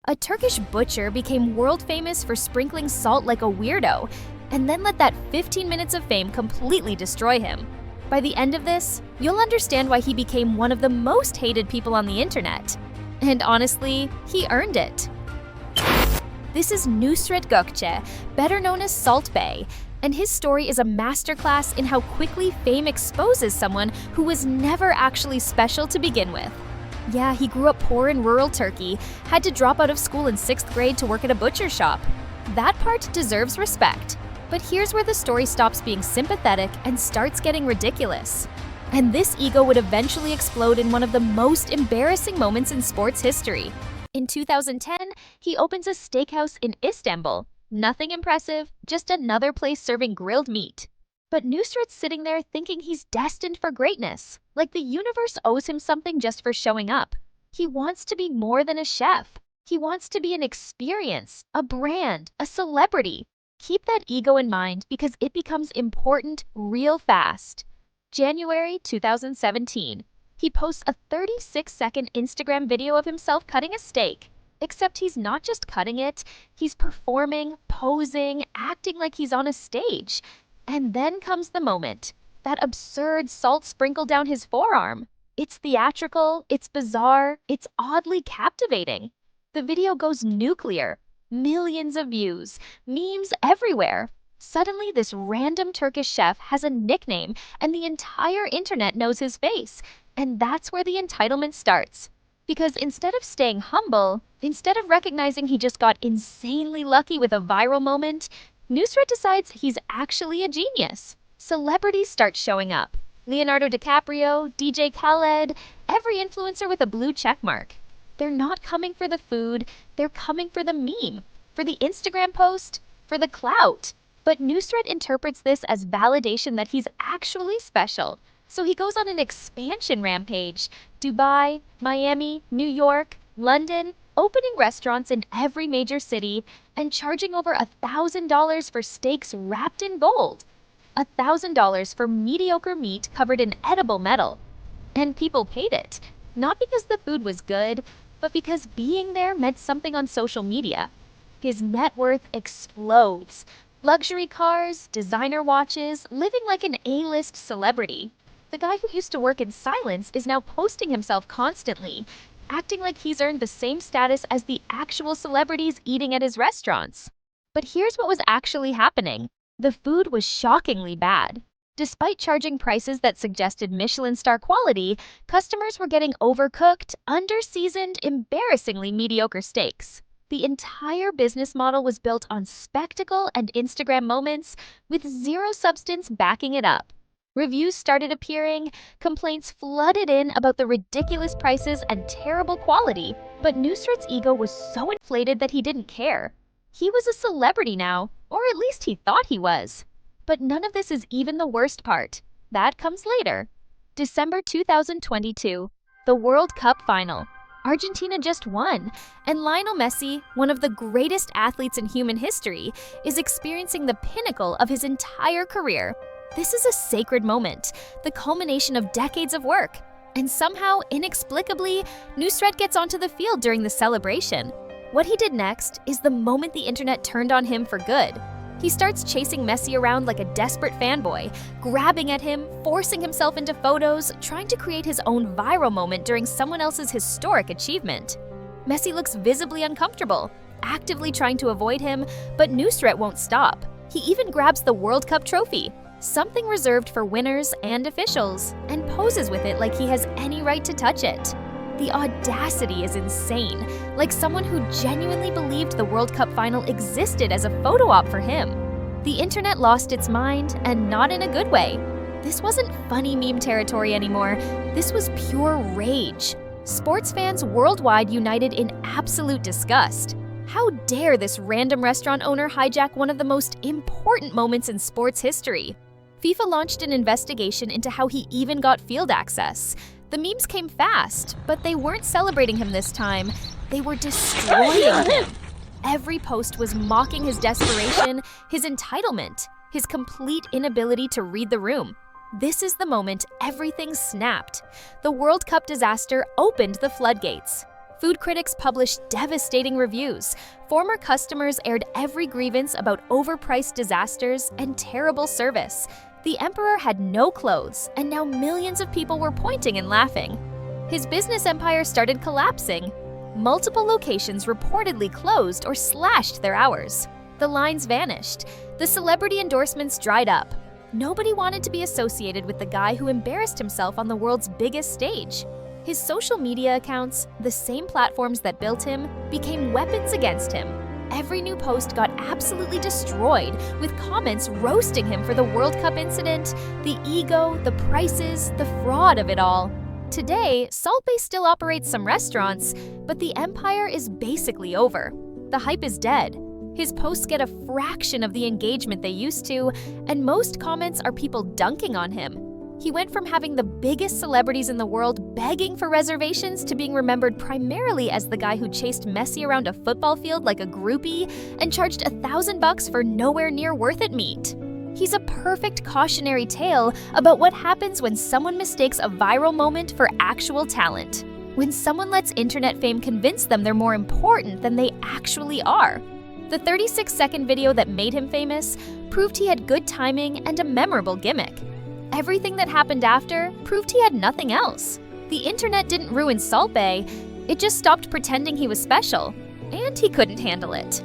A Turkish butcher became world famous for sprinkling salt like a weirdo, and then let that 15 minutes of fame completely destroy him. By the end of this, you'll understand why he became one of the most hated people on the internet. And honestly, he earned it. This is Nusret Gökçe, better known as Salt Bae, and his story is a masterclass in how quickly fame exposes someone who was never actually special to begin with. Yeah, he grew up poor in rural Turkey, had to drop out of school in 6th grade to work at a butcher shop. That part deserves respect. But here's where the story stops being sympathetic and starts getting ridiculous. And this ego would eventually explode in one of the most embarrassing moments in sports history. In 2010, he opens a steakhouse in Istanbul. Nothing impressive, just another place serving grilled meat. But Nusret's sitting there thinking he's destined for greatness, like the universe owes him something just for showing up. He wants to be more than a chef. He wants to be an experience, a brand, a celebrity. Keep that ego in mind because it becomes important real fast. January 2017. He posts a 36-second Instagram video of himself cutting a steak. Except he's not just cutting it, he's performing, posing, acting like he's on a stage. And then comes the moment. That absurd salt sprinkled down his forearm. It's theatrical, it's bizarre, it's oddly captivating. The video goes nuclear. Millions of views, memes everywhere. Suddenly, this random Turkish chef has a nickname and the entire internet knows his face. And that's where the entitlement starts. Because instead of staying humble, instead of recognizing he just got insanely lucky with a viral moment, Nusret decides he's actually a genius. Celebrities start showing up. Leonardo DiCaprio, DJ Khaled, every influencer with a blue checkmark. They're not coming for the food, they're coming for the meme, for the Instagram post, for the clout. But Nusret interprets this as validation that he's actually special. So he goes on an expansion rampage. Dubai, Miami, New York, London, opening restaurants in every major city, and charging over $1,000 for steaks wrapped in gold. $1,000 for mediocre meat covered in edible metal. And people paid it, not because the food was good, but because being there meant something on social media. His net worth explodes. Luxury cars, designer watches, living like an A-list celebrity. The guy who used to work in silence is now posting himself constantly, acting like he's earned the same status as the actual celebrities eating at his restaurants. But here's what was actually happening. The food was shockingly bad. Despite charging prices that suggested Michelin star quality, customers were getting overcooked, under-seasoned, embarrassingly mediocre steaks. The entire business model was built on spectacle and Instagram moments, with zero substance backing it up. Reviews started appearing, complaints flooded in about the ridiculous prices and terrible quality, but Nusret's ego was so inflated that he didn't care. He was a celebrity now, or at least he thought he was. But none of this is even the worst part. That comes later. December 2022, the World Cup final. Argentina just won, and Lionel Messi, one of the greatest athletes in human history, is experiencing the pinnacle of his entire career. This is a sacred moment, the culmination of decades of work. And somehow, inexplicably, Nusret gets onto the field during the celebration. What he did next is the moment the internet turned on him for good. He starts chasing Messi around like a desperate fanboy, grabbing at him, forcing himself into photos, trying to create his own viral moment during someone else's historic achievement. Messi looks visibly uncomfortable, actively trying to avoid him, but Nusret won't stop. He even grabs the World Cup trophy, something reserved for winners and officials, and poses with it like he has any right to touch it. The audacity is insane, like someone who genuinely believed the World Cup final existed as a photo op for him. The internet lost its mind, and not in a good way. This wasn't funny meme territory anymore, this was pure rage. Sports fans worldwide united in absolute disgust. How dare this random restaurant owner hijack one of the most important moments in sports history? FIFA launched an investigation into how he even got field access. The memes came fast, but they weren't celebrating him this time. They were destroying him. Every post was mocking his desperation, his entitlement, his complete inability to read the room. This is the moment everything snapped. The World Cup disaster opened the floodgates. Food critics published devastating reviews. Former customers aired every grievance about overpriced disasters and terrible service. The emperor had no clothes, and now millions of people were pointing and laughing. His business empire started collapsing. Multiple locations reportedly closed or slashed their hours. The lines vanished. The celebrity endorsements dried up. Nobody wanted to be associated with the guy who embarrassed himself on the world's biggest stage. His social media accounts, the same platforms that built him, became weapons against him. Every new post got absolutely destroyed, with comments roasting him for the World Cup incident, the ego, the prices, the fraud of it all. Today, Salt Bae still operates some restaurants, but the empire is basically over. The hype is dead. His posts get a fraction of the engagement they used to, and most comments are people dunking on him. He went from having the biggest celebrities in the world begging for reservations to being remembered primarily as the guy who chased Messi around a football field like a groupie and charged $1,000 for nowhere near worth it meat. He's a perfect cautionary tale about what happens when someone mistakes a viral moment for actual talent. When someone lets internet fame convince them they're more important than they actually are. The 36-second video that made him famous proved he had good timing and a memorable gimmick. Everything that happened after proved he had nothing else. The internet didn't ruin Salt Bae, it just stopped pretending he was special, and he couldn't handle it.